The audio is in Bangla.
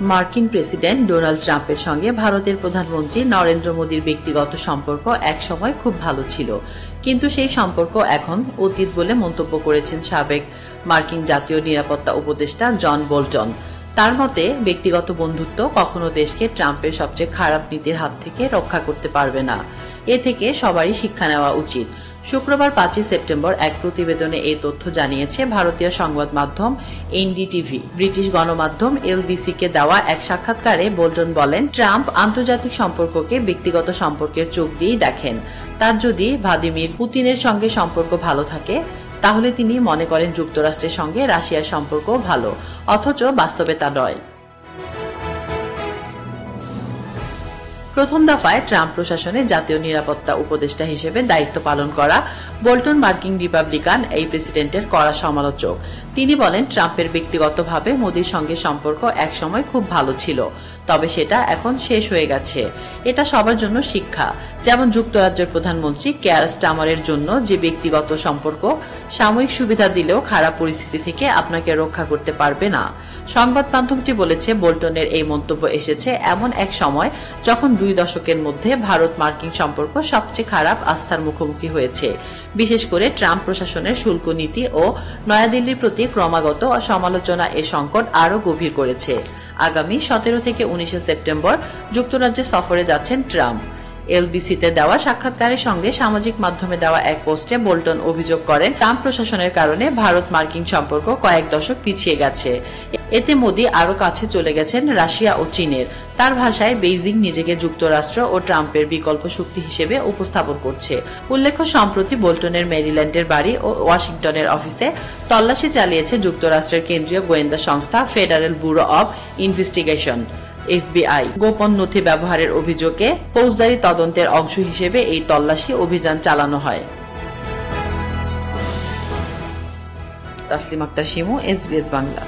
মার্কিন প্রেসিডেন্ট ডোনাল্ড ট্রাম্পের সঙ্গে ভারতের প্রধানমন্ত্রী নরেন্দ্র মোদীর ব্যক্তিগত সম্পর্ক একসময় খুব ভালো ছিল, কিন্তু সেই সম্পর্ক এখন অতীত বলে মন্তব্য করেছেন সাবেক মার্কিন জাতীয় নিরাপত্তা উপদেষ্টা জন বোল্টন। তার মতে, ব্যক্তিগত বন্ধুত্ব কখনো দেশকে ট্রাম্পের সবচেয়ে খারাপ নীতির হাত থেকে রক্ষা করতে পারবে না। এ থেকে সবারই শিক্ষা নেওয়া উচিত। শুক্রবার 5 সেপ্টেম্বর এক প্রতিবেদনে এই তথ্য জানিয়েছে ভারতীয় সংবাদ মাধ্যম এনডিটিভি। ব্রিটিশ গণমাধ্যম এলবিসিকে দেওয়া এক সাক্ষাৎকারে বোল্টন বলেন, ট্রাম্প আন্তর্জাতিক সম্পর্ককে ব্যক্তিগত সম্পর্কের চোখ দিয়েই দেখেন। তার যদি ভ্লাদিমির পুতিনের সঙ্গে সম্পর্ক ভালো থাকে, তাহলে তিনি মনে করেন যুক্তরাষ্ট্রের সঙ্গে রাশিয়ার সম্পর্ক ভালো, অথচ বাস্তবে তা নয়। প্রথম দফায় ট্রাম্প প্রশাসনে জাতীয় নিরাপত্তা উপদেষ্টা হিসেবে দায়িত্ব পালন করা বোল্টন মার্কিন রিপাবলিকান এই প্রেসিডেন্টের কড়া সমালোচক। তিনি বলেন, ট্রাম্পের ব্যক্তিগতভাবে মোদির সঙ্গে সম্পর্ক একসময় খুব ভালো ছিল, তবে সেটা এখন শেষ হয়ে গেছে। এটা সবার জন্য শিক্ষা। যেমন যুক্তরাজ্যের প্রধানমন্ত্রী কেয়ার স্টামারের জন্য যে ব্যক্তিগত সম্পর্ক সাময়িক সুবিধা দিলেও খারাপ পরিস্থিতি থেকে আপনাকে রক্ষা করতে পারবে না। সংবাদ মাধ্যমটি বলেছে, বোল্টনের এই মন্তব্য এসেছে এমন এক সময় যখন 2 দশকের মধ্যে ভারত মার্কিন সম্পর্ক সবচেয়ে খারাপ আস্থার মুখোমুখি হয়েছে। বিশেষ করে ট্রাম্প প্রশাসনের শুল্ক নীতি ও নয়াদিল্লির প্রতি ক্রমাগত সমালোচনা এ সংকট আরও গভীর করেছে। আগামী 17 থেকে 19 সেপ্টেম্বর যুক্তরাজ্যে সফরে যাচ্ছেন ট্রাম্প। এলবিসিতে দেওয়া সাক্ষাৎকারের সঙ্গে সামাজিক মাধ্যমে দেওয়া এক পোস্টে বোল্টন অভিযোগ করেন, ট্রাম্প প্রশাসনের কারণে ভারত মার্কিন সম্পর্ক কয়েক দশক পিছিয়ে গেছে। এতে মোদি আরো কাছে চলে গেছেন রাশিয়া ও চীনের। তার ভাষায়, বেইজিং নিজেকে যুক্তরাষ্ট্র ও ট্রাম্পের বিকল্প শক্তি হিসেবে উপস্থাপন করছে। উল্লেখ্য, সম্প্রতি বোল্টনের মেরিল্যান্ডের বাড়ি ও ওয়াশিংটনের অফিসে তল্লাশি চালিয়েছে যুক্তরাষ্ট্রের কেন্দ্রীয় গোয়েন্দা সংস্থা federal bureau of investigation FBI। গোপন নথি ব্যবহারের অভিযোগে ফৌজদারি তদন্তের অংশ হিসেবে এই তল্লাশি অভিযান চালানো হয়। তাসলিমা আক্তার শিমু, SBS বাংলা।